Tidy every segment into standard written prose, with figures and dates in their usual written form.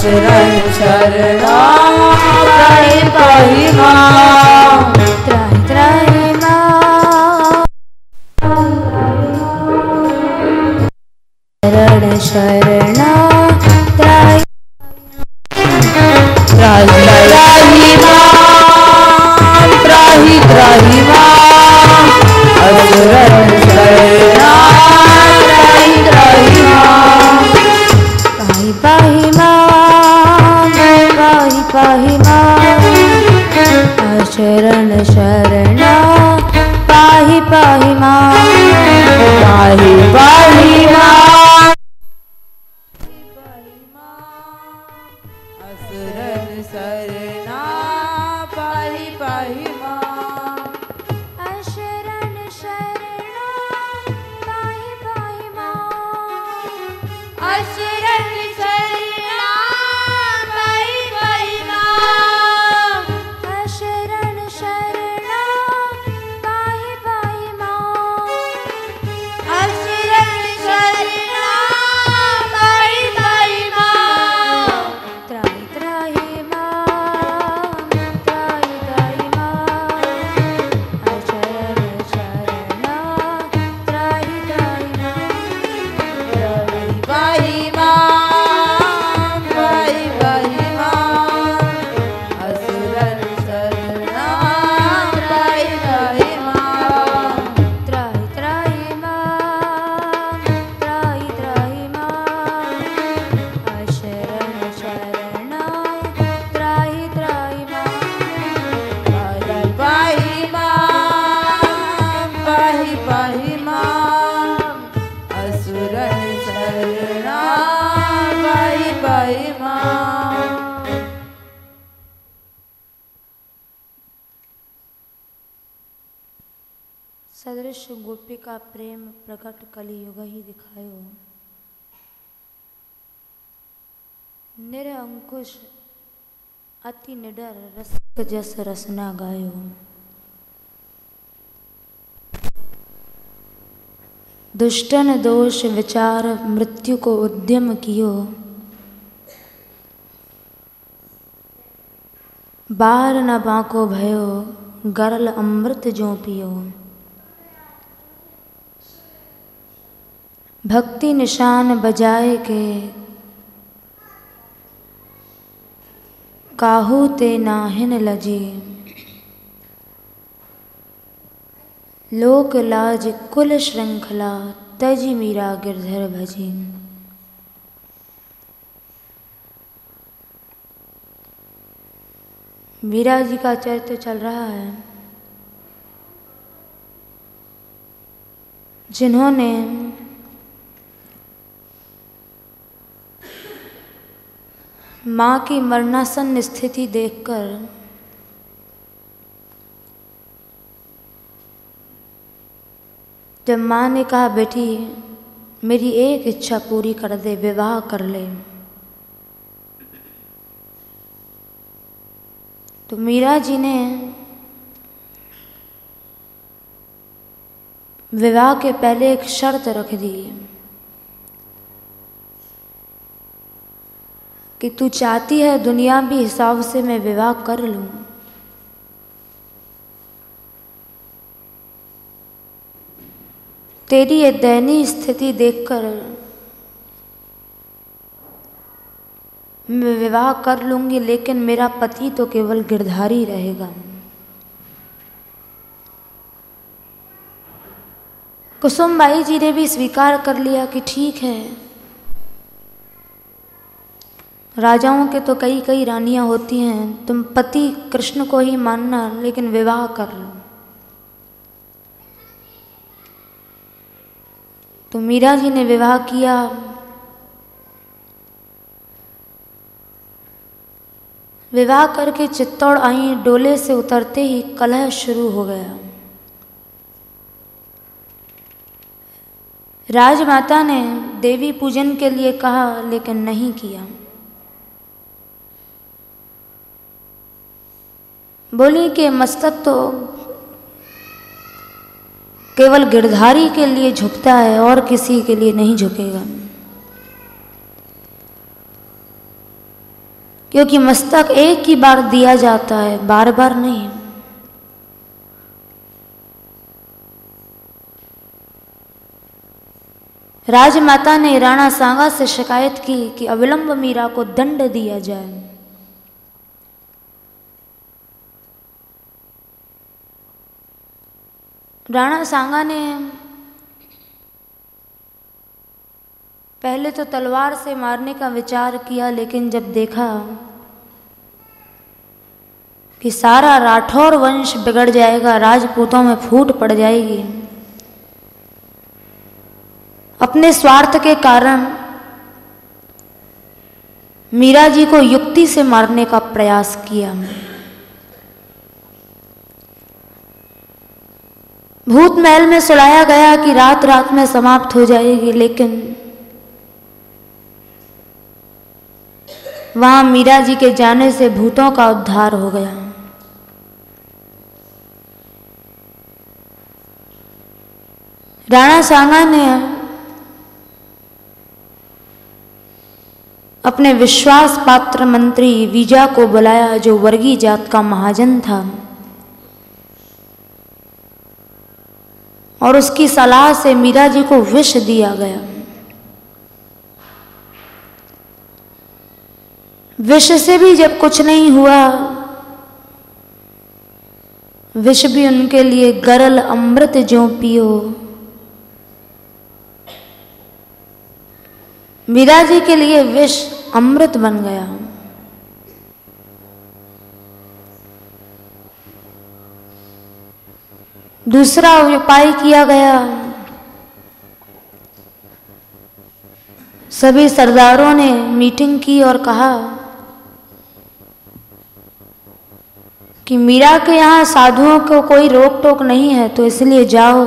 शरण शरणा त्राहि त्राहि मां त्राहि त्राहि मां शरण शरणा त्राहि त्राहि त्राहि मां त्राहि त्राहि मां शरण शरणा त्राहि त्राहि मां पाहि पाहि मां पाहि पाहि मां शरण शरणा पाहि पाहि मां पाहि पाहि मां शरण शरणा पाहि पाहि मां शरण शरणा पाहि पाहि मां शरण शरणा पाहि पाहि मां शरण शरणा पाहि पाहि मां शरण शरणा पाहि पाहि मां त्राहि त्राहि मां त्राहि त्राहि मां शरण शरणा त्राहि त्राहि मां पाहि मां पाहि पाहि मां शरण शरणा त्राहि त्राहि मां त्राहि त्राहि मां त्राहि त्राहि मां शरण शरणा त्राहि त्राहि मां पाहि पाहि मां पाहि पाहि मां शरण शरणा पाहि पाहि मां सदृश गोपिका प्रेम प्रकट कलियुग ही दिखायो निरअंकुश अति निडर रसिक जस रसना गायो दुष्टन दोष विचार मृत्यु को उद्यम कियो बार न बाको भयो गरल अमृत जो पियो भक्ति निशान बजाए के काहू ते नाहिन लजी लोक लाज कुल श्रृंखला तजी मीरा गिरधर भजी मीरा जी का चरित्र चल रहा है जिन्होंने माँ की मरणासन्न स्थिति देखकर जब माँ ने कहा बेटी मेरी एक इच्छा पूरी कर दे विवाह कर ले तो मीरा जी ने विवाह के पहले एक शर्त रख दी कि तू चाहती है दुनियावी हिसाब से मैं विवाह कर लूं तेरी ये दयनीय स्थिति देखकर मैं विवाह कर लूंगी लेकिन मेरा पति तो केवल गिरधारी रहेगा। कुसुमबाई जी ने भी स्वीकार कर लिया कि ठीक है राजाओं के तो कई कई रानियां होती हैं तुम पति कृष्ण को ही मानना लेकिन विवाह कर लो। तो मीरा जी ने विवाह किया। विवाह करके चित्तौड़ आई डोले से उतरते ही कलह शुरू हो गया। राजमाता ने देवी पूजन के लिए कहा लेकिन नहीं किया। बोली कि मस्तक तो केवल गिरधारी के लिए झुकता है और किसी के लिए नहीं झुकेगा। क्योंकि मस्तक एक ही बार दिया जाता है, बार बार नहीं। राजमाता ने राणा सांगा से शिकायत की कि अविलंब मीरा को दंड दिया जाए। राणा सांगा ने पहले तो तलवार से मारने का विचार किया, लेकिन जब देखा कि सारा राठौर वंश बिगड़ जाएगा, राजपूतों में फूट पड़ जाएगी, अपने स्वार्थ के कारण मीरा जी को युक्ति से मारने का प्रयास किया। भूत महल में सुलाया गया कि रात रात में समाप्त हो जाएगी, लेकिन वहां मीरा जी के जाने से भूतों का उद्धार हो गया। राणा सांगा ने अपने विश्वास पात्र मंत्री विजा को बुलाया, जो वर्गी जात का महाजन था, और उसकी सलाह से मीरा जी को विष दिया गया। विष से भी जब कुछ नहीं हुआ, विष भी उनके लिए गरल अमृत जो पियो। मीरा जी के लिए विष अमृत बन गया। दूसरा उपाय किया गया। सभी सरदारों ने मीटिंग की और कहा कि मीरा के यहाँ साधुओं को कोई रोक टोक नहीं है, तो इसलिए जाओ।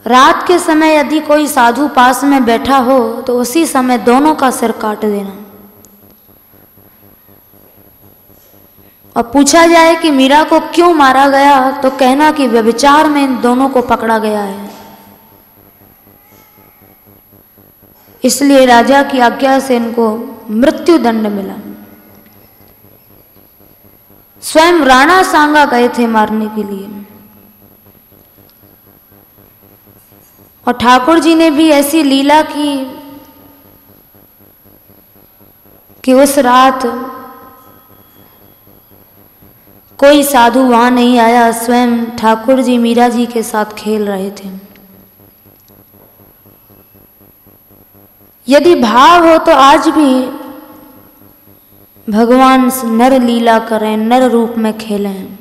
रात के समय यदि कोई साधु पास में बैठा हो तो उसी समय दोनों का सिर काट देना, और पूछा जाए कि मीरा को क्यों मारा गया, तो कहना कि व्यभिचार में इन दोनों को पकड़ा गया है। इसलिए राजा की आज्ञा से इनको मृत्यु दंड मिला। स्वयं राणा सांगा गए थे मारने के लिए, और ठाकुर जी ने भी ऐसी लीला की कि उस रात कोई साधु वहां नहीं आया। स्वयं ठाकुर जी मीरा जी के साथ खेल रहे थे। यदि भाव हो तो आज भी भगवान नर लीला करें, नर रूप में खेलें।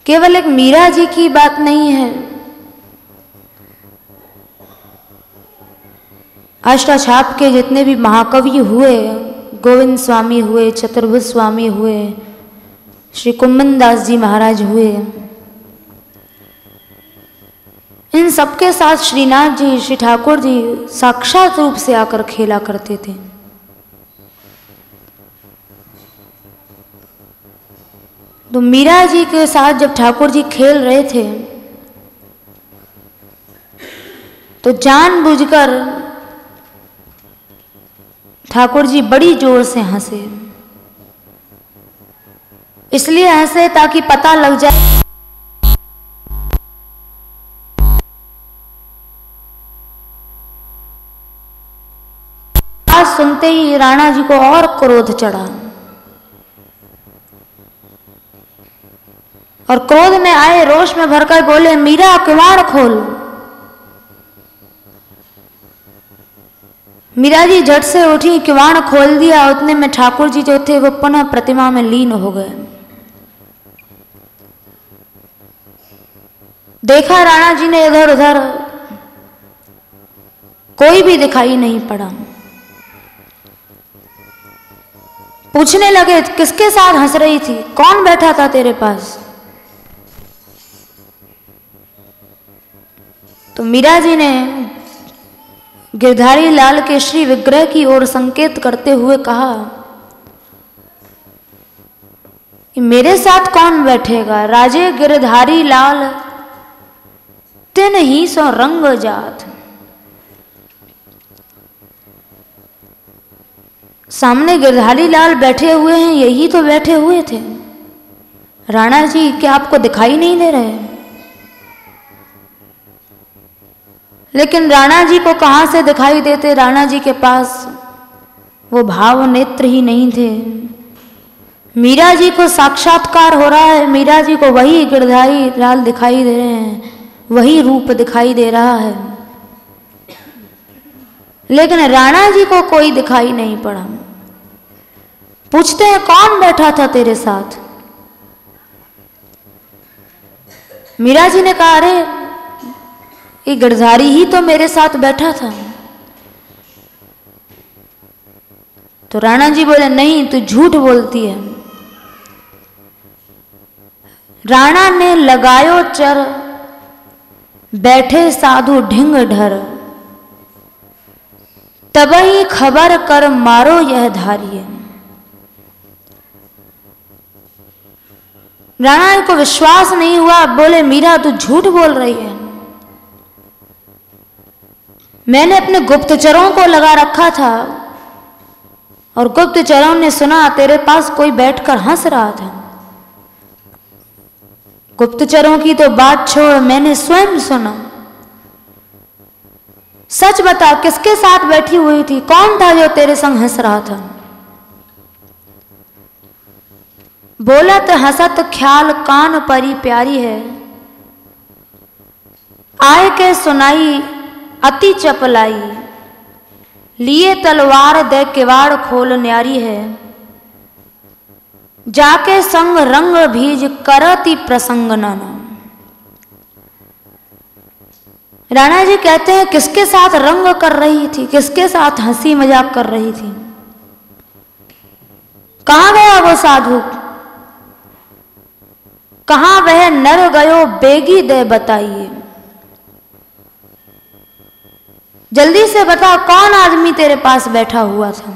केवल एक मीरा जी की बात नहीं है, अष्टाछाप के जितने भी महाकवि हुए, गोविंद स्वामी हुए, चतुर्भुज स्वामी हुए, श्री कुम्भन दास जी महाराज हुए, इन सबके साथ श्रीनाथ जी, श्री ठाकुर जी साक्षात रूप से आकर खेला करते थे। तो मीरा जी के साथ जब ठाकुर जी खेल रहे थे तो जानबूझकर ठाकुर जी बड़ी जोर से हंसे। इसलिए हंसे ताकि पता लग जाए। बात सुनते ही राणा जी को और क्रोध चढ़ा, और क्रोध में आए, रोष में भरकर बोले, मीरा किवाड़ खोल। मीरा जी झट से उठी, किवाड़ खोल दिया। उतने में ठाकुर जी जो थे वो पुनः प्रतिमा में लीन हो गए। देखा राणा जी ने इधर उधर, कोई भी दिखाई नहीं पड़ा। पूछने लगे, किसके साथ हंस रही थी, कौन बैठा था तेरे पास? तो मीरा जी ने गिरधारी लाल के श्री विग्रह की ओर संकेत करते हुए कहा कि मेरे साथ कौन बैठेगा? राजे गिरधारी लाल तिन ही सो रंग जात। सामने गिरधारी लाल बैठे हुए हैं, यही तो बैठे हुए थे। राणा जी क्या आपको दिखाई नहीं दे रहे? लेकिन राणा जी को कहाँ से दिखाई देते? राणा जी के पास वो भाव नेत्र ही नहीं थे। मीरा जी को साक्षात्कार हो रहा है, मीरा जी को वही गिरधारी लाल दिखाई दे रहे हैं, वही रूप दिखाई दे रहा है, लेकिन राणा जी को कोई दिखाई नहीं पड़ा। पूछते हैं कौन बैठा था तेरे साथ? मीरा जी ने कहा अरे ये गिरधारी ही तो मेरे साथ बैठा था। तो राणा जी बोले नहीं, तू झूठ बोलती है। राणा ने लगायो चर, बैठे साधु ढिंग ढर, तबही खबर कर मारो यह धारिये। राणा को विश्वास नहीं हुआ, बोले मीरा तू झूठ बोल रही है। मैंने अपने गुप्तचरों को लगा रखा था और गुप्तचरों ने सुना तेरे पास कोई बैठकर हंस रहा था। गुप्तचरों की तो बात छोड़, मैंने स्वयं सुना। सच बता किसके साथ बैठी हुई थी? कौन था जो तेरे संग हंस रहा था? बोलत हंसत ख्याल कान परी प्यारी है, आए के सुनाई अति चपलाई, लिए तलवार दे किवाड़ खोल न्यारी है, जाके संग रंग भीज करती प्रसंग नाना। राणा जी कहते हैं किसके साथ रंग कर रही थी, किसके साथ हंसी मजाक कर रही थी? कहां गया वो साधु? कहां वह नर गयो बेगी दे बताइए। जल्दी से बता कौन आदमी तेरे पास बैठा हुआ था?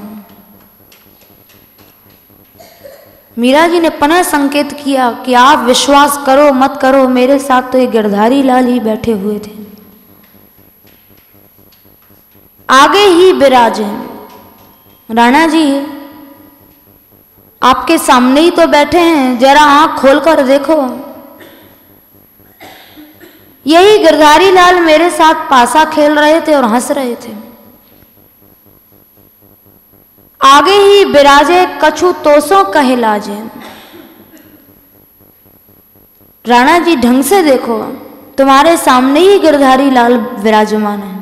मीरा जी ने पुनः संकेत किया कि आप विश्वास करो मत करो, मेरे साथ तो ये गिरधारी लाल ही बैठे हुए थे। आगे ही विराजे। राणा जी आपके सामने ही तो बैठे हैं, जरा आंख खोलकर देखो। यही गिरधारी लाल मेरे साथ पासा खेल रहे थे और हंस रहे थे। आगे ही विराजे कछु तोसों कहे लाजे। राणा जी ढंग से देखो, तुम्हारे सामने ही गिरधारी लाल विराजमान है।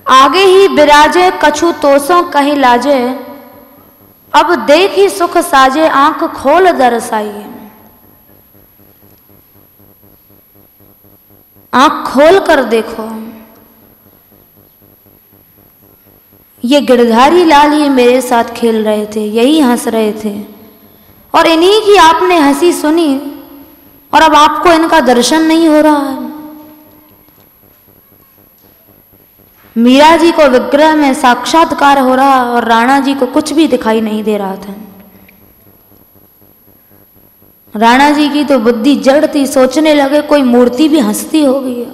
आगे ही विराजे कछु तोसों कहे लाजे, अब देख ही सुख साजे, आंख खोल दरसाइए। आंख खोल कर देखो, ये गिरधारी लाल ही मेरे साथ खेल रहे थे, यही हंस रहे थे, और इन्हीं की आपने हंसी सुनी और अब आपको इनका दर्शन नहीं हो रहा है। मीरा जी को विग्रह में साक्षात्कार हो रहा और राणा जी को कुछ भी दिखाई नहीं दे रहा था। राणा जी की तो बुद्धि जड़ थी, सोचने लगे कोई मूर्ति भी हंसती होगी,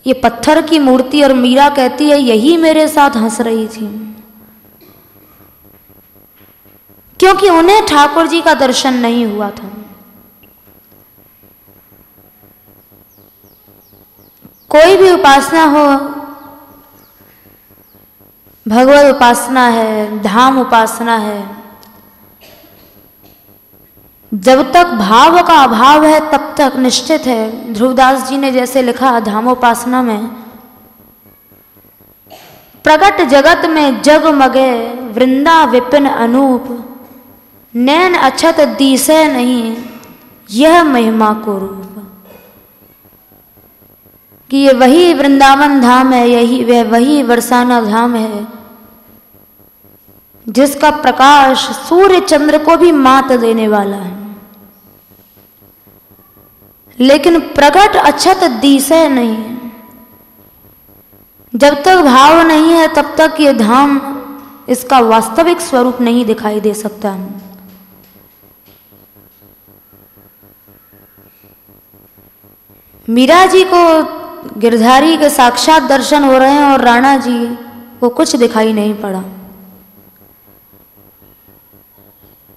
ये पत्थर की मूर्ति, और मीरा कहती है यही मेरे साथ हंस रही थी। क्योंकि उन्हें ठाकुर जी का दर्शन नहीं हुआ था। कोई भी उपासना हो, भगवत उपासना है, धाम उपासना है, जब तक भाव का अभाव है तब तक निश्चित है। ध्रुवदास जी ने जैसे लिखा धामोपासना में, प्रगट जगत में जगमगे वृंदा विपिन अनूप, नैन अछत दिसे नहीं यह महिमा को रूप। कि ये वही वृंदावन धाम है, यही वही बरसाना धाम है जिसका प्रकाश सूर्य चंद्र को भी मात देने वाला है। लेकिन प्रगट अछत दिसे नहीं, जब तक भाव नहीं है तब तक ये धाम इसका वास्तविक स्वरूप नहीं दिखाई दे सकता। मीरा जी को गिरधारी के साक्षात दर्शन हो रहे हैं और राणा जी को कुछ दिखाई नहीं पड़ा।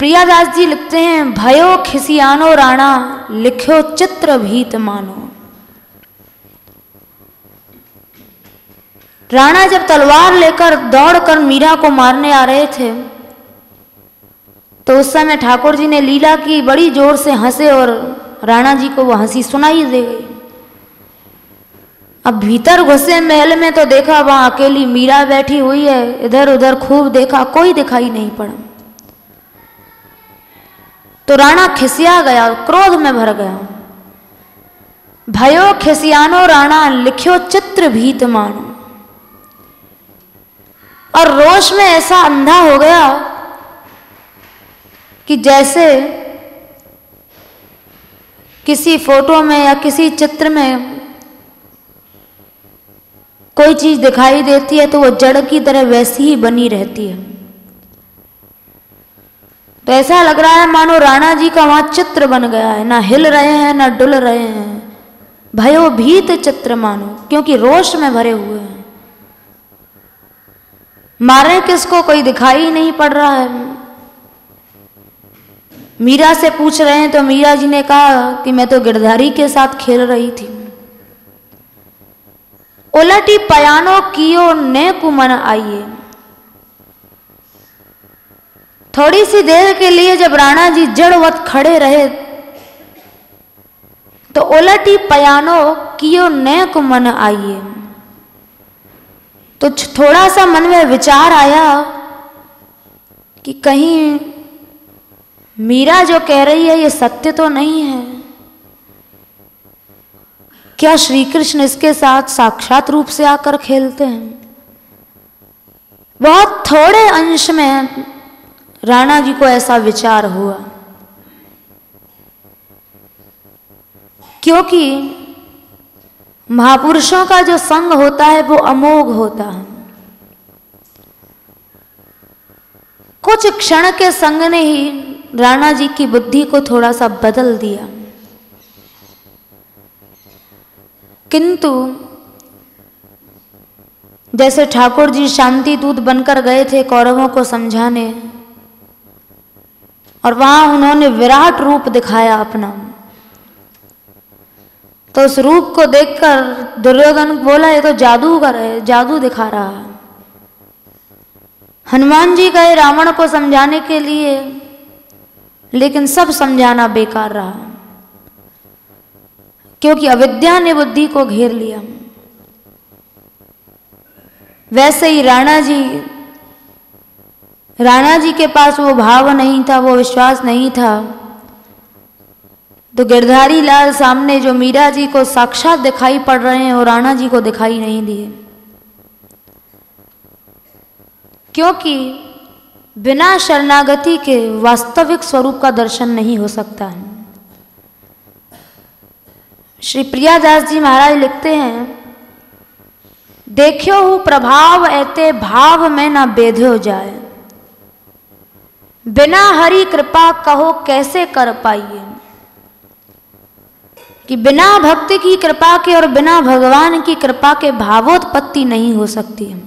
प्रियादास जी लिखते हैं, भयो खिसियानो राणा लिख्यो चित्र भीत मानो। राणा जब तलवार लेकर दौड़कर मीरा को मारने आ रहे थे तो उस समय ठाकुर जी ने लीला की, बड़ी जोर से हंसे और राणा जी को वो हंसी सुनाई दे गई। अब भीतर घुसे महल में तो देखा वहां अकेली मीरा बैठी हुई है, इधर उधर खूब देखा, कोई दिखाई नहीं पड़ा। तो राणा खिसिया गया, क्रोध में भर गया। भयो खिसियानो राणा लिख्यो चित्र भीत मानो। और रोष में ऐसा अंधा हो गया कि जैसे किसी फोटो में या किसी चित्र में कोई चीज दिखाई देती है तो वो जड़ की तरह वैसी ही बनी रहती है। तो ऐसा लग रहा है मानो राणा जी का वहां चित्र बन गया है, ना हिल रहे हैं ना डुल रहे हैं। भयो भीत चित्र मानो, क्योंकि रोष में भरे हुए हैं। मारे किसको कोई दिखाई नहीं पड़ रहा है। मीरा से पूछ रहे हैं तो मीरा जी ने कहा कि मैं तो गिरधारी के साथ खेल रही थी। उलटी पयानो कियो ने कुमन आइए। थोड़ी सी देर के लिए जब राणा जी जड़वत खड़े रहे तो उलटी पयानो कियो ने कुमन आइए। तो थोड़ा सा मन में विचार आया कि कहीं मीरा जो कह रही है ये सत्य तो नहीं है। क्या श्री कृष्ण इसके साथ साक्षात रूप से आकर खेलते हैं? बहुत थोड़े अंश में राणा जी को ऐसा विचार हुआ, क्योंकि महापुरुषों का जो संग होता है वो अमोघ होता है। कुछ क्षण के संग ने ही राणा जी की बुद्धि को थोड़ा सा बदल दिया, किंतु जैसे ठाकुर जी शांति दूत बनकर गए थे कौरवों को समझाने, और वहां उन्होंने विराट रूप दिखाया अपना, तो उस रूप को देखकर दुर्योधन बोला ये तो जादूगर है, जादू दिखा रहा है। हनुमान जी गए रावण को समझाने के लिए, लेकिन सब समझाना बेकार रहा, क्योंकि अविद्या ने बुद्धि को घेर लिया। वैसे ही राणा जी के पास वो भाव नहीं था, वो विश्वास नहीं था। तो गिरधारी लाल सामने जो मीरा जी को साक्षात दिखाई पड़ रहे हैं और राणा जी को दिखाई नहीं दिए, क्योंकि बिना शरणागति के वास्तविक स्वरूप का दर्शन नहीं हो सकता है। श्री प्रियादास जी महाराज लिखते हैं, देखियो हूँ प्रभाव ऐते भाव में ना बेध्यो जाए, बिना हरि कृपा कहो कैसे कर पाइए। कि बिना भक्ति की कृपा के और बिना भगवान की कृपा के भावोत्पत्ति नहीं हो सकती है।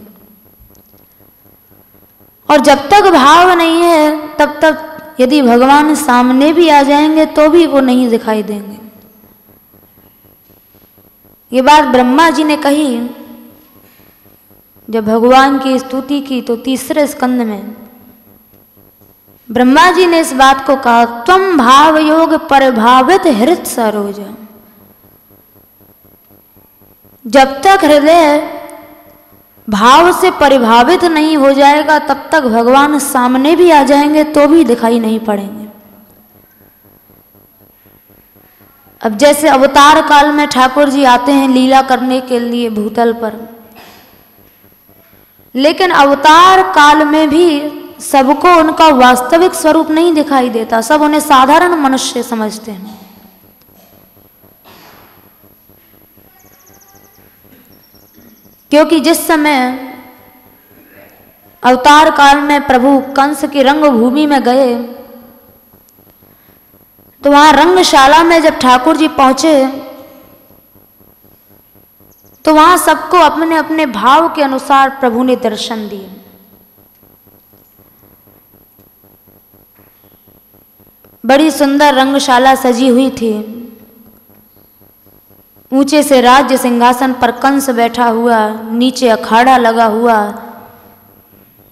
और जब तक भाव नहीं है तब तक यदि भगवान सामने भी आ जाएंगे तो भी वो नहीं दिखाई देंगे। ये बात ब्रह्मा जी ने कही जब भगवान की स्तुति की, तो तीसरे स्कंद में ब्रह्मा जी ने इस बात को कहा, त्वम भाव योग प्रभावित हृदय सरोज। जब तक हृदय भाव से परिभावित नहीं हो जाएगा तब तक भगवान सामने भी आ जाएंगे तो भी दिखाई नहीं पड़ेंगे। अब जैसे अवतार काल में ठाकुर जी आते हैं लीला करने के लिए भूतल पर, लेकिन अवतार काल में भी सबको उनका वास्तविक स्वरूप नहीं दिखाई देता, सब उन्हें साधारण मनुष्य समझते हैं। क्योंकि जिस समय अवतार काल में प्रभु कंस की रंगभूमि में गए तो वहां रंगशाला में जब ठाकुर जी पहुंचे तो वहां सबको अपने अपने भाव के अनुसार प्रभु ने दर्शन दिए। बड़ी सुंदर रंगशाला सजी हुई थी। ऊंचे से राज्य सिंहासन पर कंस बैठा हुआ, नीचे अखाड़ा लगा हुआ,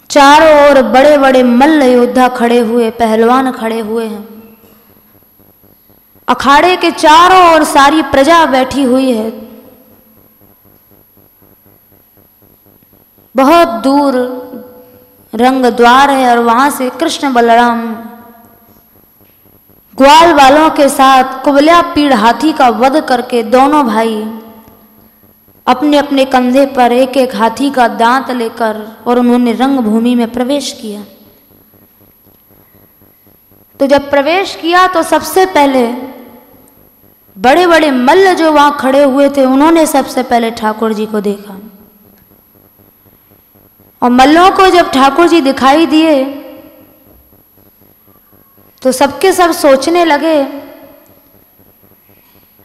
चारों ओर बड़े बड़े मल्ल योद्धा खड़े हुए, पहलवान खड़े हुए हैं। अखाड़े के चारों ओर सारी प्रजा बैठी हुई है। बहुत दूर रंग द्वार है और वहां से कृष्ण बलराम ग्वाल वालों के साथ कुबल्या पीड़ हाथी का वध करके दोनों भाई अपने अपने कंधे पर एक एक हाथी का दांत लेकर और उन्होंने रंगभूमि में प्रवेश किया। तो जब प्रवेश किया तो सबसे पहले बड़े बड़े मल्ल जो वहां खड़े हुए थे उन्होंने सबसे पहले ठाकुर जी को देखा। और मल्लों को जब ठाकुर जी दिखाई दिए तो सबके सब सोचने लगे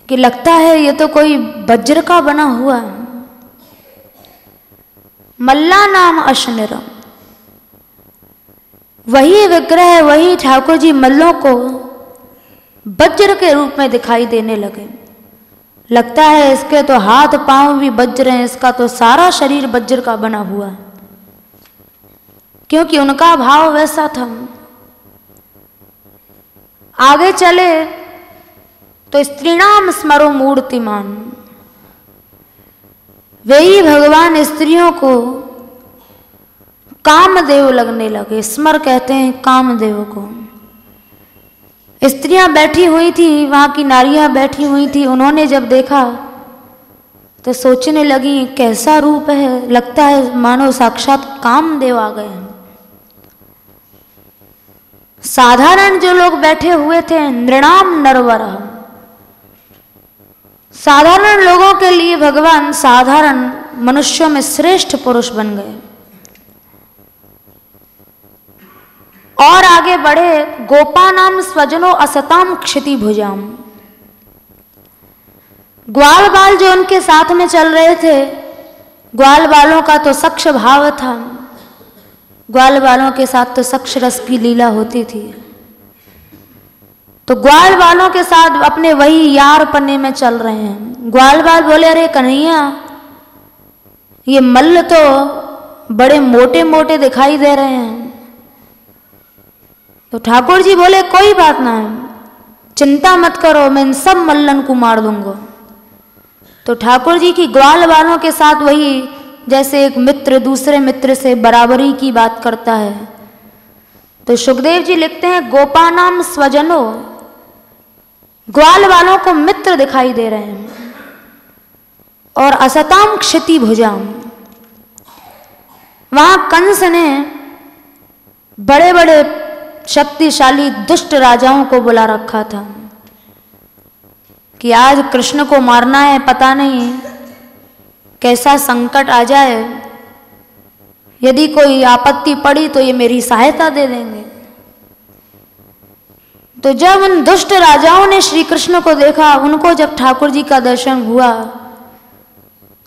कि लगता है ये तो कोई वज्र का बना हुआ है। मल्ला नाम अशनिरम, वही विग्रह, वही ठाकुर जी मल्लों को वज्र के रूप में दिखाई देने लगे। लगता है इसके तो हाथ पांव भी वज्र हैं, इसका तो सारा शरीर वज्र का बना हुआ है, क्योंकि उनका भाव वैसा था। आगे चले तो स्त्रीणाम स्मरो मूर्तिमान, वे ही भगवान स्त्रियों को कामदेव लगने लगे। स्मर कहते हैं कामदेव को। स्त्रियां बैठी हुई थी, वहां की नारियां बैठी हुई थी, उन्होंने जब देखा तो सोचने लगी कैसा रूप है, लगता है मानो साक्षात कामदेव आ गए हैं। साधारण जो लोग बैठे हुए थे नृणाम नरवर, साधारण लोगों के लिए भगवान साधारण मनुष्यों में श्रेष्ठ पुरुष बन गए। और आगे बढ़े, गोपानाम स्वजनो असताम क्षिति भुजाम, ग्वाल बाल जो उनके साथ में चल रहे थे, ग्वाल बालों का तो सक्ष भाव था, ग्वाल बालों के साथ तो सक्ष रस की लीला होती थी। तो ग्वाल बालों के साथ अपने वही यार पन्ने में चल रहे हैं। ग्वाल बाल बोले अरे कन्हैया, ये मल्ल तो बड़े मोटे मोटे दिखाई दे रहे हैं। तो ठाकुर जी बोले कोई बात ना है, चिंता मत करो, मैं इन सब मल्लन को मार दूंगा। तो ठाकुर जी की ग्वाल बालों के साथ वही जैसे एक मित्र दूसरे मित्र से बराबरी की बात करता है। तो सुखदेव जी लिखते हैं गोपानाम स्वजनो, ग्वाल वालों को मित्र दिखाई दे रहे हैं। और असताम क्षिति भुजाम, वहां कंस ने बड़े बड़े शक्तिशाली दुष्ट राजाओं को बुला रखा था कि आज कृष्ण को मारना है, पता नहीं कैसा संकट आ जाए, यदि कोई आपत्ति पड़ी तो ये मेरी सहायता दे देंगे। तो जब उन दुष्ट राजाओं ने श्री कृष्ण को देखा, उनको जब ठाकुर जी का दर्शन हुआ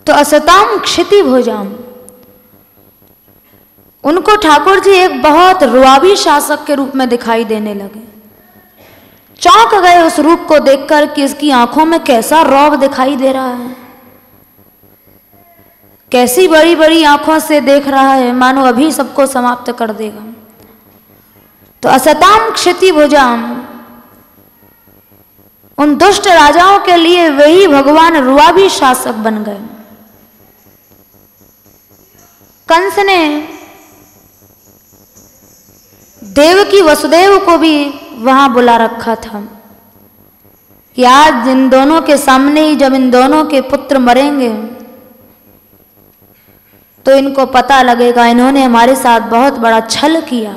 तो असताम क्षिति भुजाम, उनको ठाकुर जी एक बहुत रुआबी शासक के रूप में दिखाई देने लगे। चौंक गए उस रूप को देखकर कि इसकी आंखों में कैसा रौब दिखाई दे रहा है, कैसी बड़ी बड़ी आंखों से देख रहा है, मानो अभी सबको समाप्त कर देगा। तो असताम क्षिति भुजाम, उन दुष्ट राजाओं के लिए वही भगवान रुआबी शासक बन गए। कंस ने देवकी वसुदेव को भी वहां बुला रखा था कि आज इन दोनों के सामने ही जब इन दोनों के पुत्र मरेंगे तो इनको पता लगेगा इन्होंने हमारे साथ बहुत बड़ा छल किया,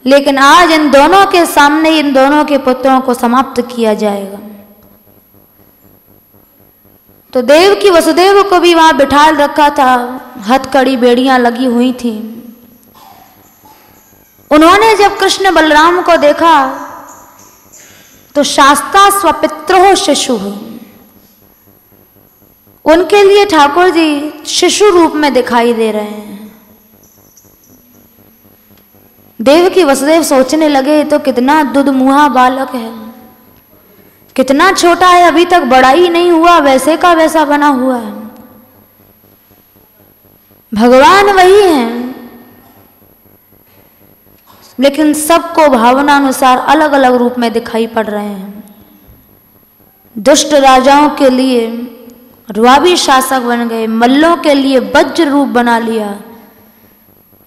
लेकिन आज इन दोनों के सामने इन दोनों के पुत्रों को समाप्त किया जाएगा। तो देवकी वसुदेव को भी वहां बिठा रखा था, हथकड़ी बेड़ियां लगी हुई थी। उन्होंने जब कृष्ण बलराम को देखा तो शास्ता स्वपित्रो शिशु, उनके लिए ठाकुर जी शिशु रूप में दिखाई दे रहे हैं। देवकी वसुदेव सोचने लगे तो कितना दुधमुहा बालक है, कितना छोटा है, अभी तक बड़ा ही नहीं हुआ, वैसे का वैसा बना हुआ है। भगवान वही हैं, लेकिन सबको भावनानुसार अलग अलग रूप में दिखाई पड़ रहे हैं। दुष्ट राजाओं के लिए रुआबी शासक बन गए, मल्लों के लिए वज्र रूप बना लिया,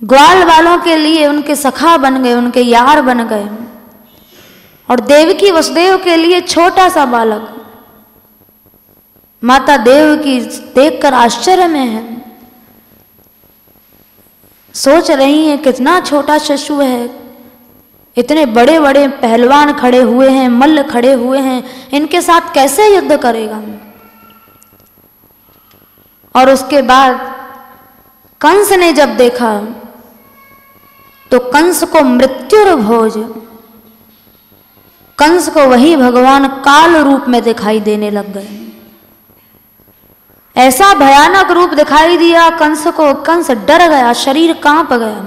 ग्वाल वालों के लिए उनके सखा बन गए, उनके यार बन गए, और देवकी वसुदेव के लिए छोटा सा बालक। माता देवकी देखकर आश्चर्य में है, सोच रही हैं कितना छोटा शिशु है, इतने बड़े बड़े पहलवान खड़े हुए हैं, मल्ल खड़े हुए हैं, इनके साथ कैसे युद्ध करेगा। और उसके बाद कंस ने जब देखा तो कंस को मृत्युर्भोज, कंस को वही भगवान काल रूप में दिखाई देने लग गए। ऐसा भयानक रूप दिखाई दिया कंस को, कंस डर गया, शरीर कांप गया,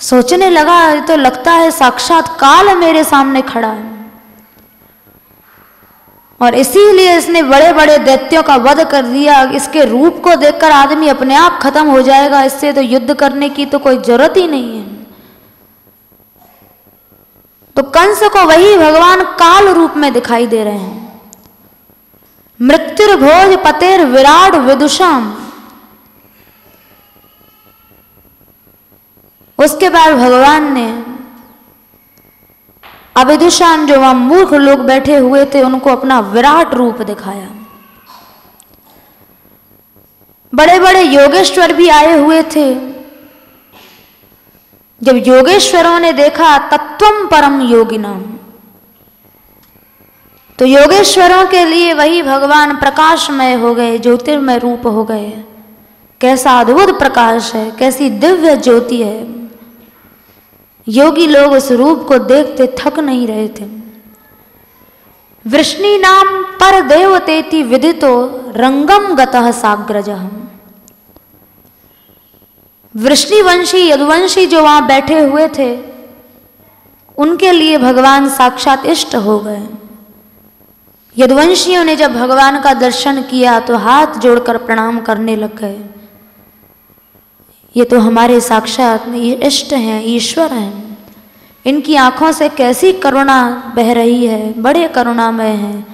सोचने लगा ये तो लगता है साक्षात काल मेरे सामने खड़ा है। और इसीलिए इसने बड़े बड़े दैत्यों का वध कर दिया। इसके रूप को देखकर आदमी अपने आप खत्म हो जाएगा, इससे तो युद्ध करने की तो कोई जरूरत ही नहीं है। तो कंस को वही भगवान काल रूप में दिखाई दे रहे हैं। मृत्युर्भोज पतेर विराट विदुषाम। उसके बाद भगवान ने अविदुषान, जो वहां मूर्ख लोग बैठे हुए थे, उनको अपना विराट रूप दिखाया। बड़े बड़े योगेश्वर भी आए हुए थे। जब योगेश्वरों ने देखा तत्वम परम योगिनाम, तो योगेश्वरों के लिए वही भगवान प्रकाशमय हो गए, ज्योतिर्मय रूप हो गए। कैसा अद्भुत प्रकाश है, कैसी दिव्य ज्योति है। योगी लोग उस रूप को देखते थक नहीं रहे थे। वृष्णि नाम पर देवतेति विदितो रंगम गतः साग्रजः। वृष्णिवंशी यदुवंशी जो वहां बैठे हुए थे, उनके लिए भगवान साक्षात इष्ट हो गए। यदुवंशियों ने जब भगवान का दर्शन किया तो हाथ जोड़कर प्रणाम करने लग गए। ये तो हमारे साक्षात इष्ट हैं, ईश्वर हैं। इनकी आंखों से कैसी करुणा बह रही है, बड़े करुणामय हैं,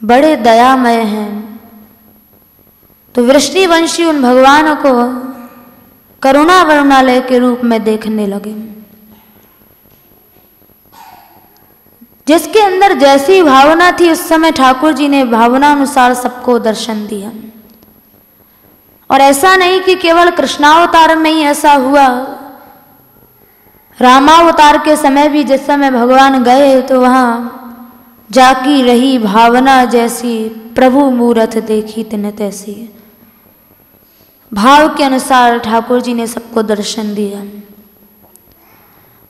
बड़े दयामय हैं। तो वृष्णिवंशी उन भगवान को करुणा वरुणालय के रूप में देखने लगे। जिसके अंदर जैसी भावना थी उस समय ठाकुर जी ने भावनानुसार सबको दर्शन दिया। और ऐसा नहीं कि केवल कृष्णावतार में ही ऐसा हुआ, रामावतार के समय भी जिस समय भगवान गए तो वहां जाकी रही भावना जैसी, प्रभु मूरत देखी तिन तैसी। भाव के अनुसार ठाकुर जी ने सबको दर्शन दिया।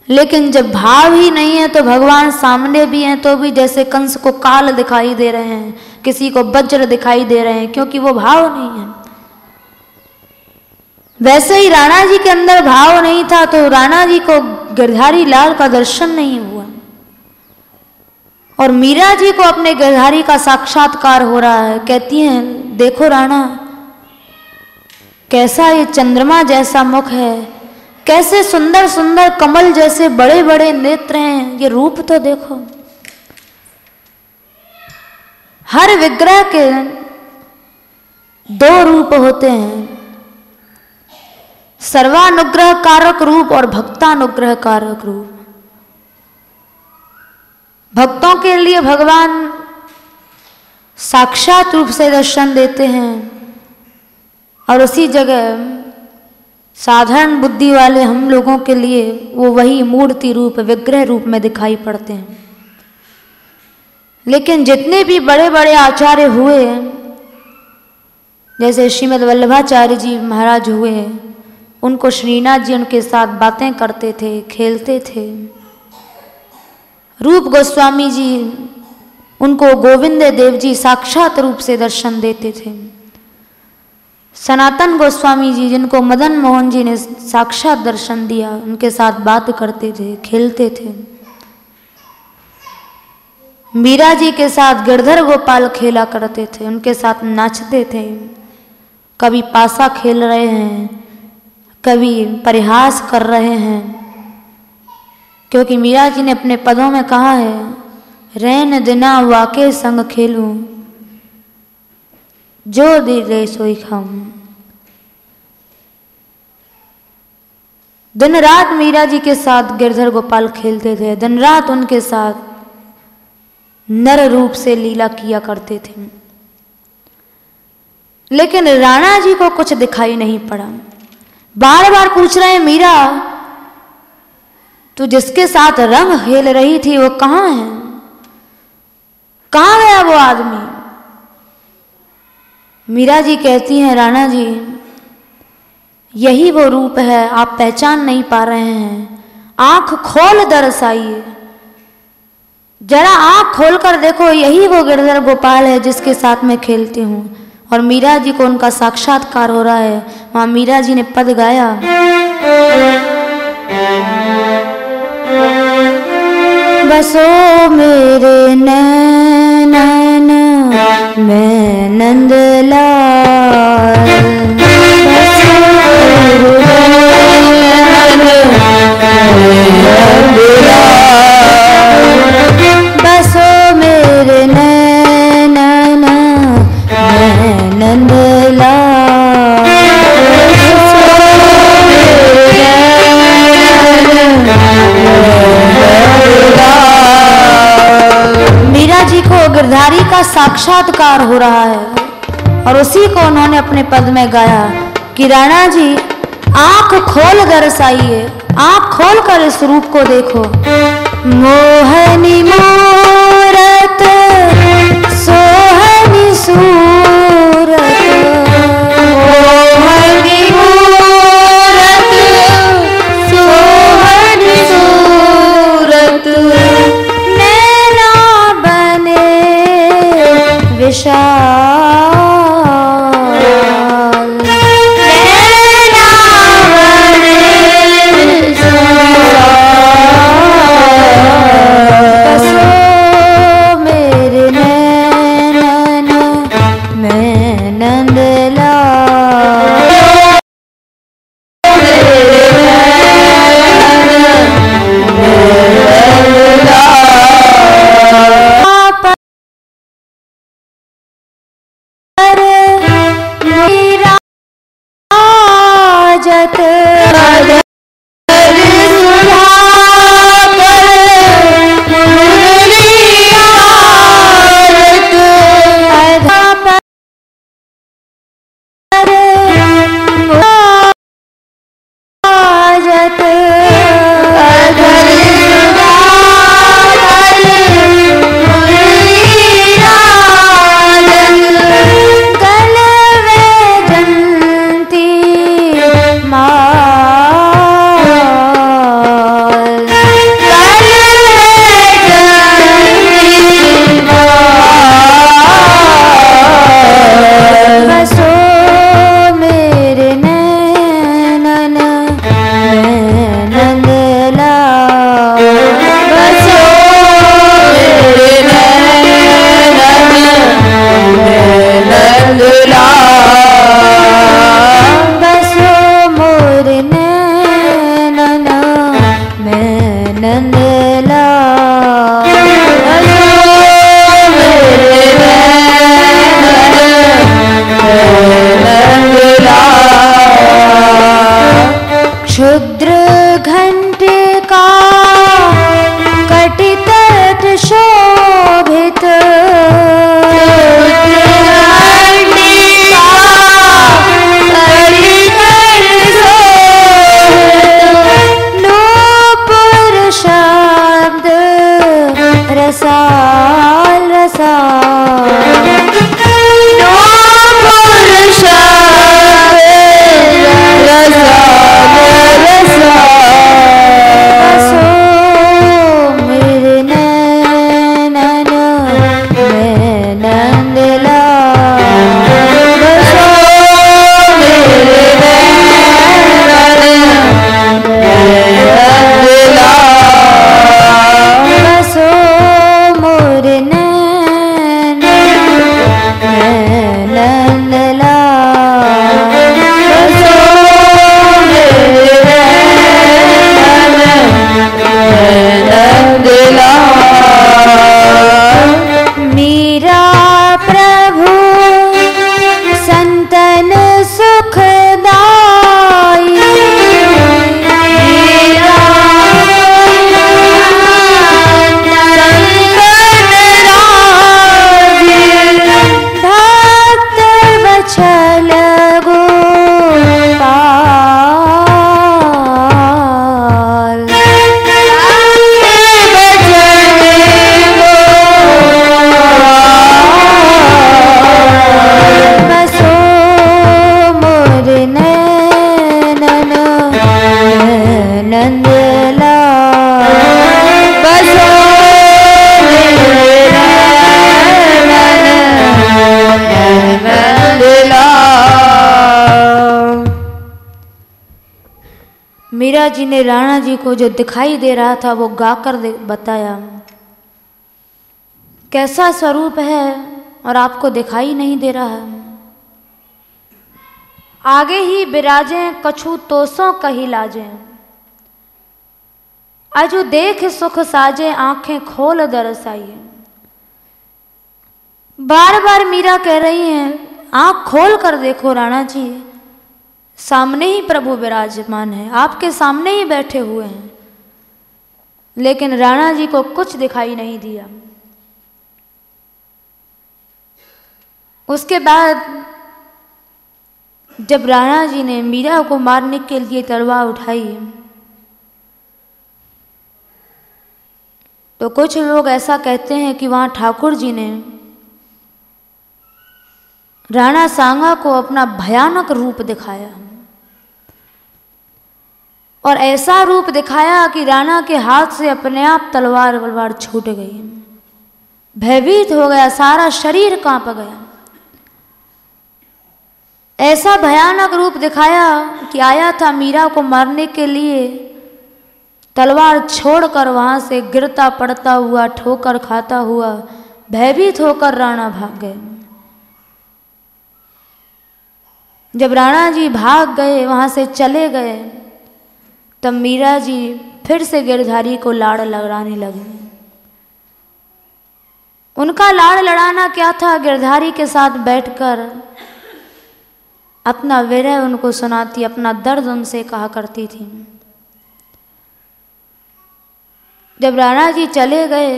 लेकिन जब भाव ही नहीं है तो भगवान सामने भी हैं तो भी जैसे कंस को काल दिखाई दे रहे हैं, किसी को वज्र दिखाई दे रहे हैं, क्योंकि वो भाव नहीं है। वैसे ही राणा जी के अंदर भाव नहीं था तो राणा जी को गिरधारी लाल का दर्शन नहीं हुआ। और मीरा जी को अपने गिरधारी का साक्षात्कार हो रहा है। कहती हैं देखो राणा, कैसा ये चंद्रमा जैसा मुख है, कैसे सुंदर सुंदर कमल जैसे बड़े बड़े नेत्र हैं, ये रूप तो देखो। हर विग्रह के दो रूप होते हैं, सर्वानुग्रह कारक रूप और भक्तानुग्रह कारक रूप। भक्तों के लिए भगवान साक्षात रूप से दर्शन देते हैं और उसी जगह साधारण बुद्धि वाले हम लोगों के लिए वो वही मूर्ति रूप, विग्रह रूप में दिखाई पड़ते हैं। लेकिन जितने भी बड़े बड़े आचार्य हुए, जैसे श्रीमद् वल्लभाचार्य जी महाराज हुए, उनको श्रीनाथ जी उनके साथ बातें करते थे, खेलते थे। रूप गोस्वामी जी उनको गोविंद देव जी साक्षात रूप से दर्शन देते थे। सनातन गोस्वामी जी, जिनको मदन मोहन जी ने साक्षात दर्शन दिया, उनके साथ बात करते थे, खेलते थे। मीरा जी के साथ गिरधर गोपाल खेला करते थे, उनके साथ नाचते थे। कभी पासा खेल रहे हैं, कभी परिहास कर रहे हैं, क्योंकि मीरा जी ने अपने पदों में कहा है, रैन दिना वाके संग खेलूं, जो दे रे सोई खाऊं। दिन रात मीरा जी के साथ गिरधर गोपाल खेलते थे, दिन रात उनके साथ नर रूप से लीला किया करते थे। लेकिन राणा जी को कुछ दिखाई नहीं पड़ा। बार बार पूछ रहे हैं, मीरा तू जिसके साथ रंग खेल रही थी वो कहाँ है, कहाँ गया वो आदमी। मीरा जी कहती हैं, राणा जी यही वो रूप है, आप पहचान नहीं पा रहे हैं, आंख खोल दरसाइए, जरा आंख खोल कर देखो, यही वो गिरधर गोपाल है जिसके साथ मैं खेलती हूँ। और मीरा जी को उनका साक्षात्कार हो रहा है। वहां मीरा जी ने पद गाया, बसो मेरे नैनन मैं नंदलाल, बसो मेरे नैनन मैं नंदलाल, मीरा जी को गिरधारी का साक्षात्कार हो रहा है और उसी को उन्होंने अपने पद में गाया कि राणा जी आंख खोल दरसाइए, आंख खोल कर इस रूप को देखो। मोहनी मूरत सोहनी सूरत, मोहनी मूरत सोहनी सूरत, नैना बने विशाल, मीरा जी ने राणा जी को जो दिखाई दे रहा था वो गाकर बताया, कैसा स्वरूप है और आपको दिखाई नहीं दे रहा है। आगे ही बिराजे कछु तोसों कही लाजे, अजू देख सुख साजे आंखें खोल दरसाइए। बार बार मीरा कह रही हैं आंख खोल कर देखो राणा जी, सामने ही प्रभु विराजमान है, आपके सामने ही बैठे हुए हैं। लेकिन राणा जी को कुछ दिखाई नहीं दिया। उसके बाद जब राणा जी ने मीरा को मारने के लिए तलवार उठाई तो कुछ लोग ऐसा कहते हैं कि वहां ठाकुर जी ने राणा सांगा को अपना भयानक रूप दिखाया और ऐसा रूप दिखाया कि राणा के हाथ से अपने आप तलवार छूट गई। भयभीत हो गया, सारा शरीर कांप गया। ऐसा भयानक रूप दिखाया कि आया था मीरा को मारने के लिए, तलवार छोड़कर वहां से गिरता पड़ता हुआ, ठोकर खाता हुआ, भयभीत होकर राणा भाग गए। जब राणा जी भाग गए, वहां से चले गए, तब मीरा जी फिर से गिरधारी को लाड़ लड़ाने लगी। उनका लाड़ लड़ाना क्या था, गिरधारी के साथ बैठकर अपना विरह उनको सुनाती, अपना दर्द उनसे कहा करती थी। जब राणा जी चले गए,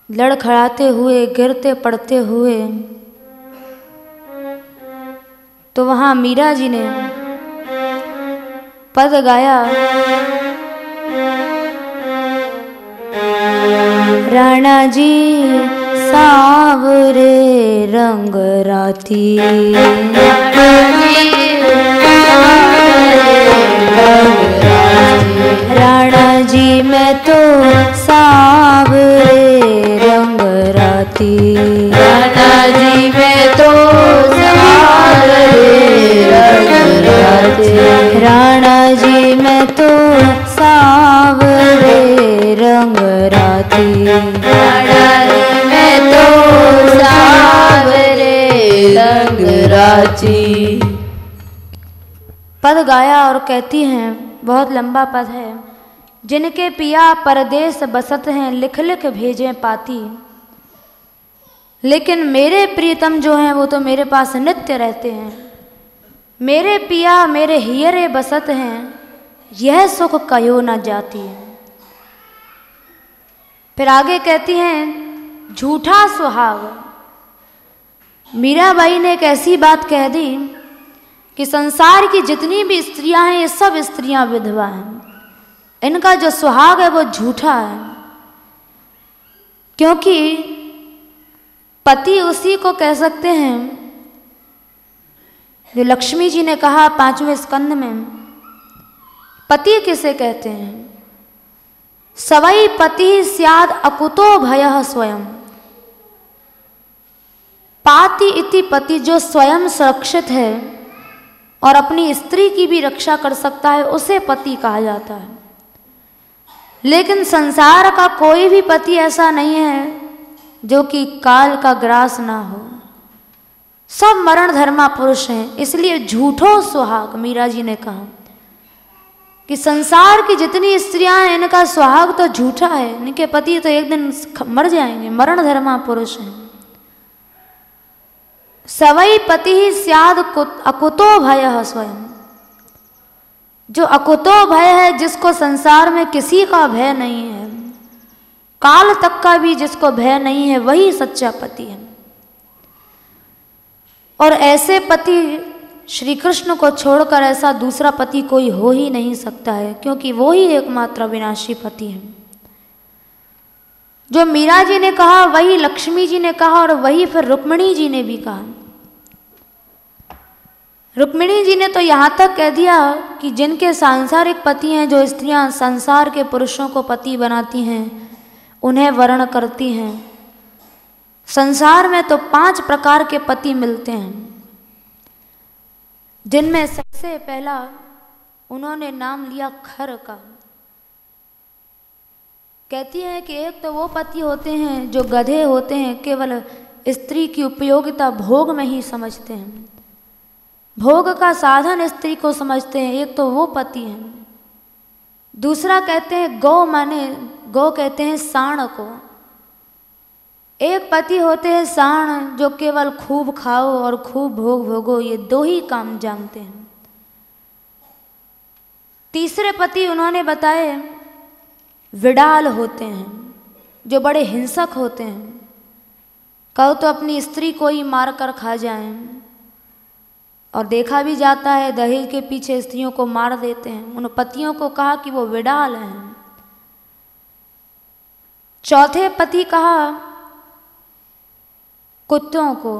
लड़खड़ाते हुए, गिरते पड़ते हुए, तो वहां मीरा जी ने पद गाया, राणा जी सावरे रंग राती, राणा जी मैं तो सावरे रंग राती, राणा जी मैं तो सावरे रंग राती, राणा जी मैं तो सावरे रंग राती, राणा जी मैं तो सावरे रंग राती। पद गाया और कहती हैं, बहुत लंबा पद है, जिनके पिया परदेश बसत हैं, लिख लिख भेजें पाती, लेकिन मेरे प्रीतम जो हैं वो तो मेरे पास नित्य रहते हैं। मेरे पिया मेरे हियरे बसत हैं, यह सुख कयो न जाती। फिर आगे कहती हैं, झूठा सुहाग। मीराबाई ने एक ऐसी बात कह दी कि संसार की जितनी भी स्त्रियां हैं, ये सब स्त्रियां विधवा हैं, इनका जो सुहाग है वो झूठा है। क्योंकि पति उसी को कह सकते हैं जो लक्ष्मी जी ने कहा 5वें स्कंद में, पति किसे कहते हैं, सवई पति स्याद अकुतो भयः स्वयं, पाति इति पति, जो स्वयं सुरक्षित है और अपनी स्त्री की भी रक्षा कर सकता है, उसे पति कहा जाता है। लेकिन संसार का कोई भी पति ऐसा नहीं है जो कि काल का ग्रास ना हो, सब मरण धर्मा पुरुष हैं। इसलिए झूठो सुहाग, मीरा जी ने कहा कि संसार की जितनी स्त्रियां हैं, इनका सुहाग तो झूठा है, इनके पति तो एक दिन मर जाएंगे, मरण धर्मा पुरुष हैं। सवई पति ही स्याद अकुतो भयः स्वयं, जो अकुतो भय है, जिसको संसार में किसी का भय नहीं है, काल तक का भी जिसको भय नहीं है, वही सच्चा पति है। और ऐसे पति श्री कृष्ण को छोड़कर ऐसा दूसरा पति कोई हो ही नहीं सकता है, क्योंकि वो ही एकमात्र विनाशी पति है। जो मीरा जी ने कहा वही लक्ष्मी जी ने कहा और वही फिर रुक्मिणी जी ने भी कहा। रुक्मिणी जी ने तो यहाँ तक कह दिया कि जिनके सांसारिक पति हैं, जो स्त्रियां संसार के पुरुषों को पति बनाती हैं, उन्हें वर्ण करती हैं, संसार में तो 5 प्रकार के पति मिलते हैं, जिनमें सबसे पहला उन्होंने नाम लिया खर का। कहती है कि एक तो वो पति होते हैं जो गधे होते हैं, केवल स्त्री की उपयोगिता भोग में ही समझते हैं, भोग का साधन स्त्री को समझते हैं, एक तो वो पति हैं। दूसरा कहते हैं गौ, माने गौ कहते हैं साण को। एक पति होते हैं साण जो केवल खूब खाओ और खूब भोग भोगो, ये दो ही काम जानते हैं। तीसरे पति उन्होंने बताए विडाल होते हैं जो बड़े हिंसक होते हैं, कहो तो अपनी स्त्री को ही मार कर खा जाएं, और देखा भी जाता है दहेज के पीछे स्त्रियों को मार देते हैं। उन पतियों को कहा कि वो विडाल हैं। चौथे पति कहा कुत्तों को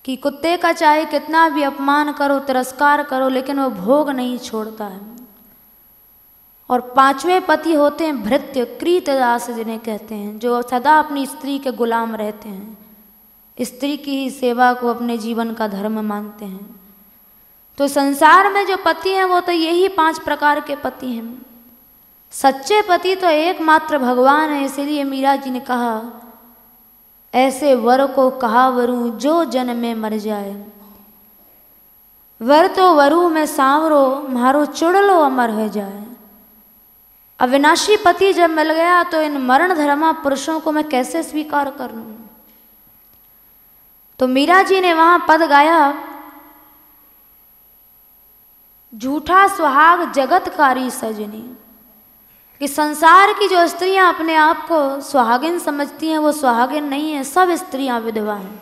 कि कुत्ते का चाहे कितना भी अपमान करो, तिरस्कार करो, लेकिन वो भोग नहीं छोड़ता है। और पांचवें पति होते हैं भृत्य, कृतदास जिन्हें कहते हैं, जो सदा अपनी स्त्री के गुलाम रहते हैं, स्त्री की ही सेवा को अपने जीवन का धर्म मानते हैं। तो संसार में जो पति हैं वो तो यही 5 प्रकार के पति हैं। सच्चे पति तो एकमात्र भगवान है। इसीलिए मीरा जी ने कहा ऐसे वर को कहा वरू जो जन में मर जाए, वर तो वरू में सांवरो मारो चुड़लो अमर हो जाए। अविनाशी पति जब मिल गया तो इन मरण धर्मा पुरुषों को मैं कैसे स्वीकार कर लूं। तो मीरा जी ने वहां पद गाया, झूठा सुहाग जगतकारी सजनी, कि संसार की जो स्त्रियां अपने आप को सुहागिन समझती हैं वो सुहागिन नहीं है, सब स्त्रियां विधवा हैं।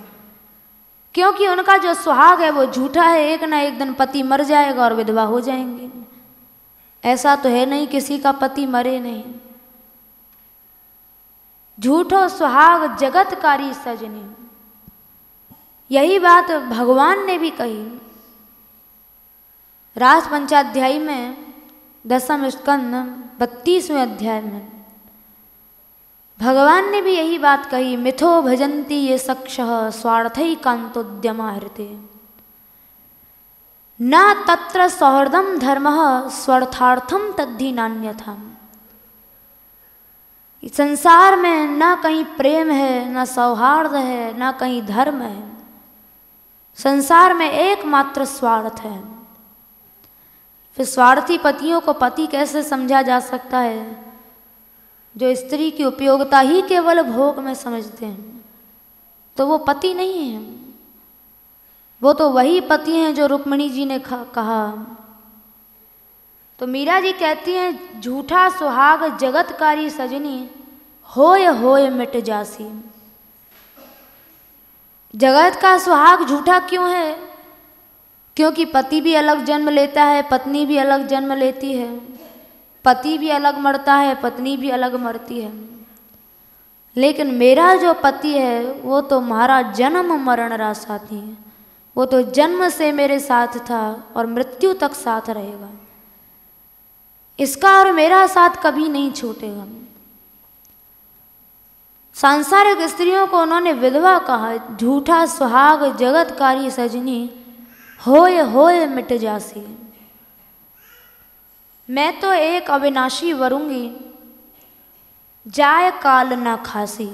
क्योंकि उनका जो सुहाग है वो झूठा है, एक ना एक दिन पति मर जाएगा और विधवा हो जाएंगी। ऐसा तो है नहीं किसी का पति मरे नहीं। झूठो सुहाग जगतकारी सजनी, यही बात भगवान ने भी कही। रास पंचाध्यायी में 10वें स्कंद 32वें अध्याय में भगवान ने भी यही बात कही, मिथो भजन्ति ये सक्ष स्वार्थै कांतोद्यमा हृते न तत्र सौहृदम धर्मः स्वार्थार्थम तद्धि नान्यथा। संसार में ना कहीं प्रेम है, ना सौहार्द है, ना कहीं धर्म है। संसार में एकमात्र स्वार्थ है। फिर स्वार्थी पतियों को पति कैसे समझा जा सकता है? जो स्त्री की उपयोगिता ही केवल भोग में समझते हैं, तो वो पति नहीं है। वो तो वही पति हैं जो रुक्मिणी जी ने कहा। तो मीरा जी कहती हैं झूठा सुहाग जगतकारी सजनी होय होय मिट जासी। जगत का सुहाग झूठा क्यों है? क्योंकि पति भी अलग जन्म लेता है, पत्नी भी अलग जन्म लेती है, पति भी अलग मरता है, पत्नी भी अलग मरती है। लेकिन मेरा जो पति है वो तो हमारा जन्म मरण रा साथी है। वो तो जन्म से मेरे साथ था और मृत्यु तक साथ रहेगा। इसका और मेरा साथ कभी नहीं छूटेगा। सांसारिक स्त्रियों को उन्होंने विधवा कहा। झूठा सुहाग जगतकारी सजनी होय होय मिट जासी। मैं तो एक अविनाशी वरूंगी जाय काल ना खासी।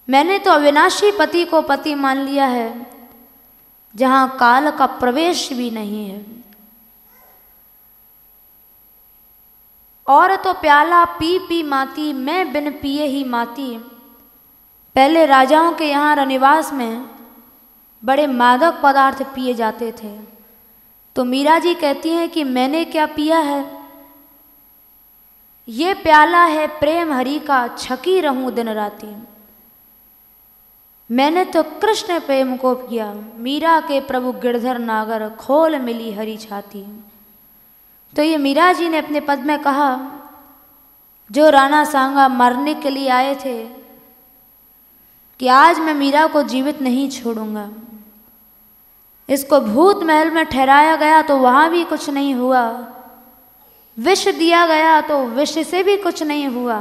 मैंने तो अविनाशी पति को पति मान लिया है जहां काल का प्रवेश भी नहीं है। और तो प्याला पी पी माती, मैं बिन पिए ही माती। पहले राजाओं के यहाँ रनिवास में बड़े मादक पदार्थ पिए जाते थे। तो मीरा जी कहती हैं कि मैंने क्या पिया है? ये प्याला है प्रेम हरि का, छकी रहूं दिन राती। मैंने तो कृष्ण प्रेम को पिया, मीरा के प्रभु गिरधर नागर, खोल मिली हरी छाती। तो ये मीरा जी ने अपने पद में कहा, जो राणा सांगा मरने के लिए आए थे, कि आज मैं मीरा को जीवित नहीं छोड़ूंगा। इसको भूत महल में ठहराया गया तो वहां भी कुछ नहीं हुआ, विष दिया गया तो विष से भी कुछ नहीं हुआ।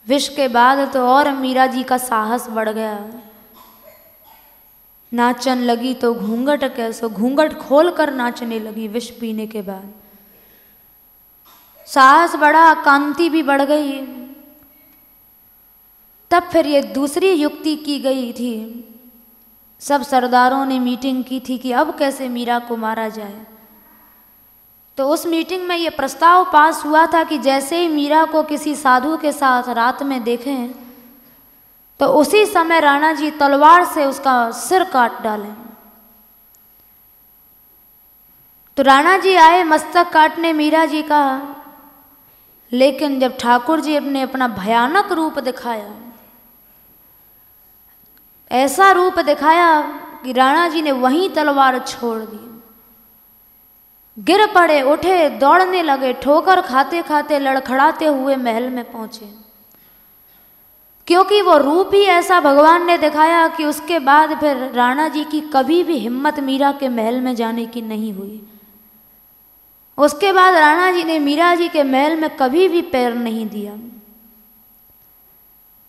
विष के बाद तो और मीरा जी का साहस बढ़ गया। नाचन लगी तो घूंघट कैसो, घूंघट खोलकर नाचने लगी विष पीने के बाद। साहस बढ़ा, कांति भी बढ़ गई। तब फिर ये दूसरी युक्ति की गई थी। सब सरदारों ने मीटिंग की थी कि अब कैसे मीरा को मारा जाए। तो उस मीटिंग में ये प्रस्ताव पास हुआ था कि जैसे ही मीरा को किसी साधु के साथ रात में देखें तो उसी समय राणा जी तलवार से उसका सिर काट डालें। तो राणा जी आए मस्तक काटने मीरा जी का, लेकिन जब ठाकुर जी ने अपना भयानक रूप दिखाया, ऐसा रूप दिखाया कि राणा जी ने वहीं तलवार छोड़ दी। गिर पड़े, उठे, दौड़ने लगे, ठोकर खाते खाते लड़खड़ाते हुए महल में पहुंचे। क्योंकि वो रूप ही ऐसा भगवान ने दिखाया कि उसके बाद फिर राणा जी की कभी भी हिम्मत मीरा के महल में जाने की नहीं हुई। उसके बाद राणा जी ने मीरा जी के महल में कभी भी पैर नहीं दिया।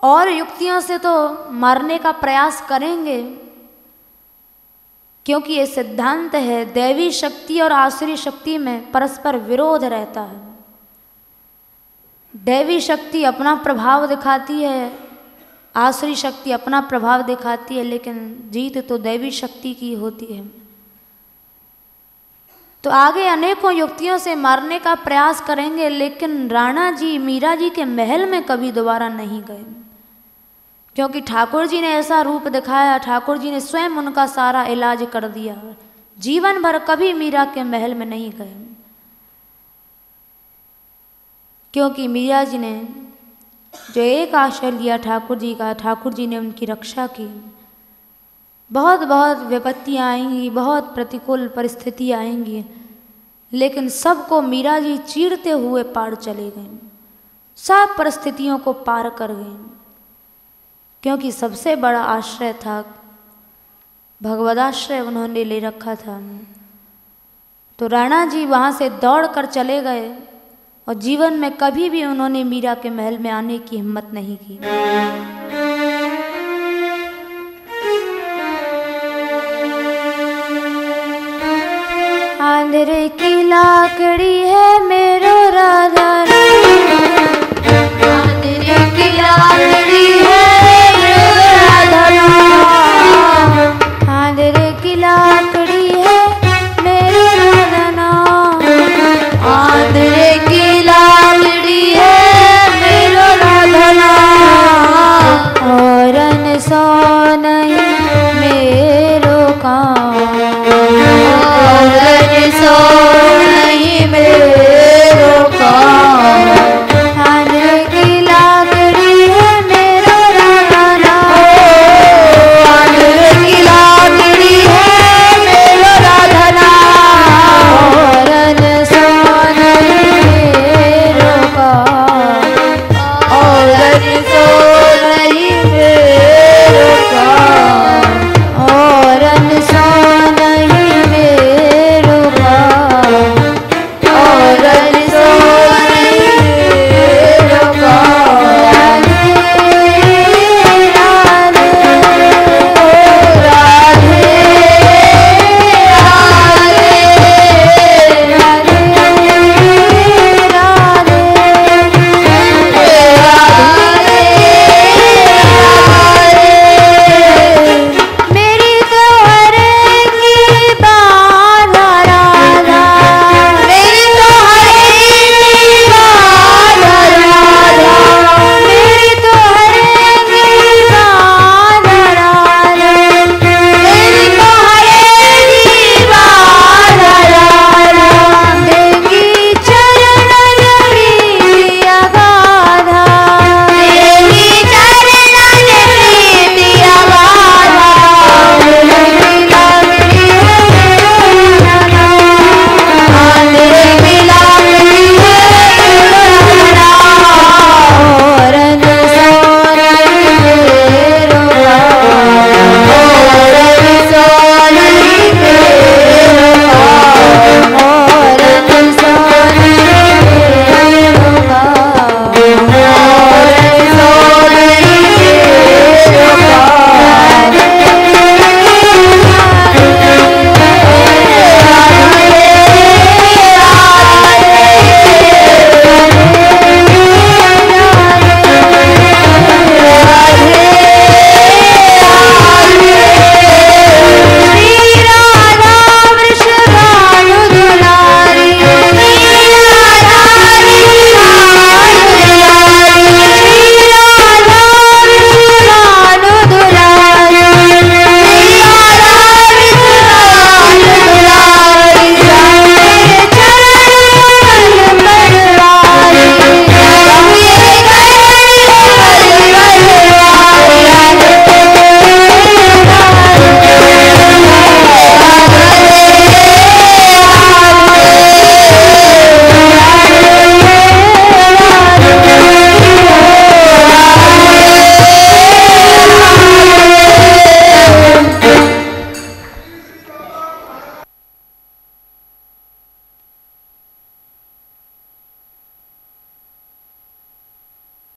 और युक्तियों से तो मारने का प्रयास करेंगे, क्योंकि ये सिद्धांत है दैवी शक्ति और आसुरी शक्ति में परस्पर विरोध रहता है। दैवी शक्ति अपना प्रभाव दिखाती है, आसुरी शक्ति अपना प्रभाव दिखाती है, लेकिन जीत तो दैवी शक्ति की होती है। तो आगे अनेकों युक्तियों से मारने का प्रयास करेंगे, लेकिन राणा जी मीरा जी के महल में कभी दोबारा नहीं गए, क्योंकि ठाकुर जी ने ऐसा रूप दिखाया। ठाकुर जी ने स्वयं उनका सारा इलाज कर दिया। जीवन भर कभी मीरा के महल में नहीं गए, क्योंकि मीरा जी ने जो एक आश्रय लिया ठाकुर जी का, ठाकुर जी ने उनकी रक्षा की। बहुत बहुत विपत्तियाँ आएंगी, बहुत प्रतिकूल परिस्थितियाँ आएंगी, लेकिन सबको मीरा जी चीरते हुए पार चले गए, सब परिस्थितियों को पार कर गए, क्योंकि सबसे बड़ा आश्रय था भगवदाश्रय उन्होंने ले रखा था। तो राणा जी वहाँ से दौड़ कर चले गए और जीवन में कभी भी उन्होंने मीरा के महल में आने की हिम्मत नहीं की। आंध्र की लाकड़ी है मेरो राधा